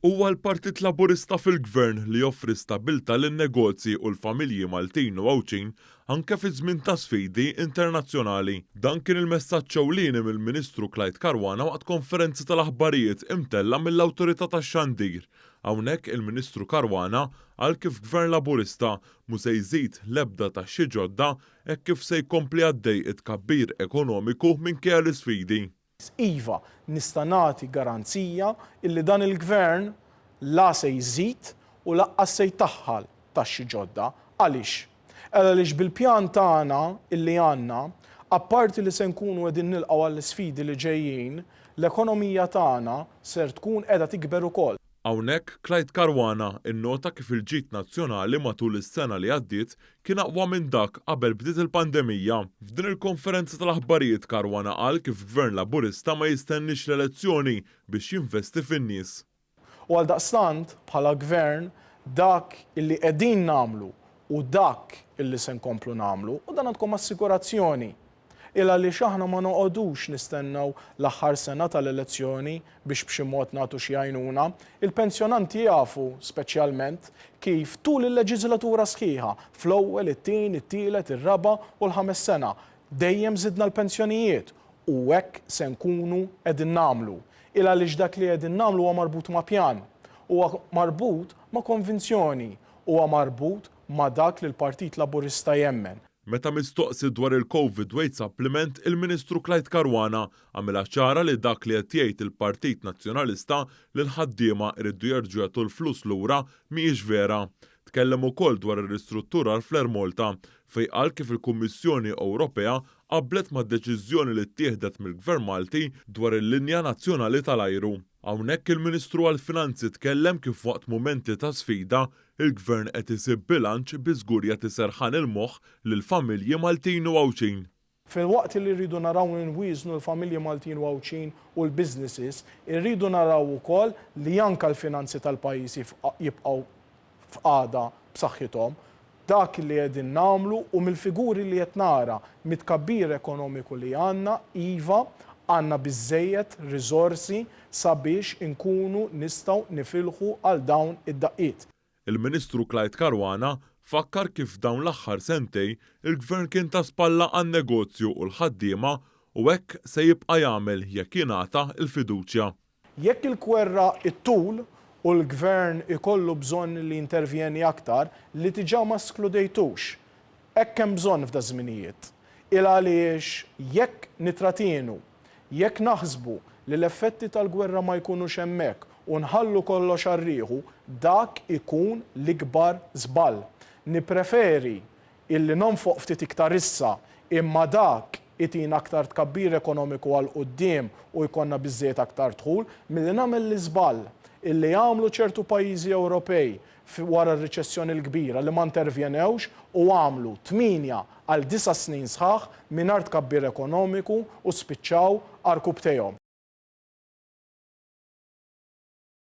Huwa l-Partit Laburista fil-Gvern li joffri stabilta lin-negozji u l-familji Maltin u Għawċin anke fi żmien ta' sfidi internazzjonali. Dan kien il-messaġġ ewlieni mill-Ministru Clyde Caruana waqt konferenza tal-aħbarijiet imtella mill-Awtorità tax-Xandir. Hawnhekk il-Ministru Caruana qal kif Gvern Laburista mhu se jżid l-ebda taxxi ġodda hekk kif se jkompli għaddej it-tkabbir ekonomiku minkejja l-isfidi. Iva, nista' nagħti garanzija illi dan il-Gvern la se jżid u laqqas se jtaħħal taxxi ġodda. Għaliex? Għaliex bil-pjan tagħna illi għandna, apparti li se nkunu qegħdin nilqgħu għall-isfidi li ġejjin, l-ekonomija tagħna ser tkun qiegħda tikber ukoll. Hawnhekk Clyde Caruana innota kif il-ġid nazzjonali matul is-sena li għaddiet kien aqwa minn dak qabel bdiet il-pandemija. F'din il-konferenza tal-aħbarijiet Caruana qal kif Gvern Laburista ma jistennix l-elezzjoni biex jinvesti fin-nies. U għaldaqstant bħala Gvern dak illi qegħdin nagħmlu u dak illi se nkomplu nagħmlu u dan għandkom assigurazzjoni. Illa li xaħna ma noqogħdux nistennew l-aħħar sena tal-elezzjoni biex b'xi mod nagħtu xi għajnuna. Il-pensjonanti jafu speċjalment kif tul il-leġislatura sħiħa fl-ewwel, it-tieni, it-tielet, ir-raba' u l-ħames sena dejjem żidna l-pensjonijiet u hekk se nkunu qegħdin nagħmlu. Illa li dak li qegħdin nagħmlu huwa marbut ma' pjan, huwa marbut ma' konvinzjoni, huwa marbut ma' dak li l-Partit Laburista jemmen. Meta mistoqsi dwar il-COVID Weight Supplement, il-Ministru Clyde Caruana għamilha ċara li dak li qed jgħid il-Partit Nazzjonalista li l-ħaddiema jridu jerġgħu jagħtu l-flus lura mhijiex vera. Tkellem ukoll dwar ir-ristrutturar fl-Air Malta fejn qal kif il-Kummissjoni Ewropea qablet mad-deċiżjoni li ttieħdet mill-Gvern Malti dwar il-linja nazzjonali tal-ajru. Hawnhekk il-Ministru għall-Finanzi tkellem kif waqt mumenti ta' sfida il-Gvern qed isib bilanċ bi żgur jagħti serħan il-moħħ lill-familji Maltin u Għawċin. Fil-waqt li rridu naraw nwiżnu l-familji Maltin u Għawċin u l-businesses, irridu naraw ukoll li anke l-finanzi tal-pajjiż jibqgħu f'qagħda b'saħħithom. Dak li qegħdin nagħmlu u mill-figuri li qed nara mit-tkabbir ekonomiku li għandna iva għandna biżżejjed riżorsi sabiex inkunu nistgħu nifilħu għal dawn id-daqqiet. Il-Ministru Clyde Caruana fakkar kif dawn l-aħħar sentej il-Gvern kien ta' spalla għan-negozju u l-ħaddiema u hekk se jibqa' jagħmel jekk jingħata l-fiduċja. Jekk il-gwerra it-tul u l-Gvern ikollu bżonn li intervjeni aktar li diġà ma skludejtux. Hekk hemm bżonn f'da żminijiet. Il għaliex jekk nitratienu, jekk naħsbu li l-effetti tal-gwerra ma jkunux hemmhekk u nħallu kollox għarrieħu, dak ikun l-ikbar żball. Nippreferi illi nonfoq ftit iktar issa imma dak itina aktar tkabbir ekonomiku għal quddiem u jkollna biżżejjed aktar dħul milli nagħmel l-iżball illi jagħmlu ċertu pajjiżi Ewropej wara r-riċessjoni l-kbira li ma intervjenewx u għamlu 8 għal 9 snin sħaħ mingħajr tkabbir ekonomiku u spiċċaw għall-kub tejhom.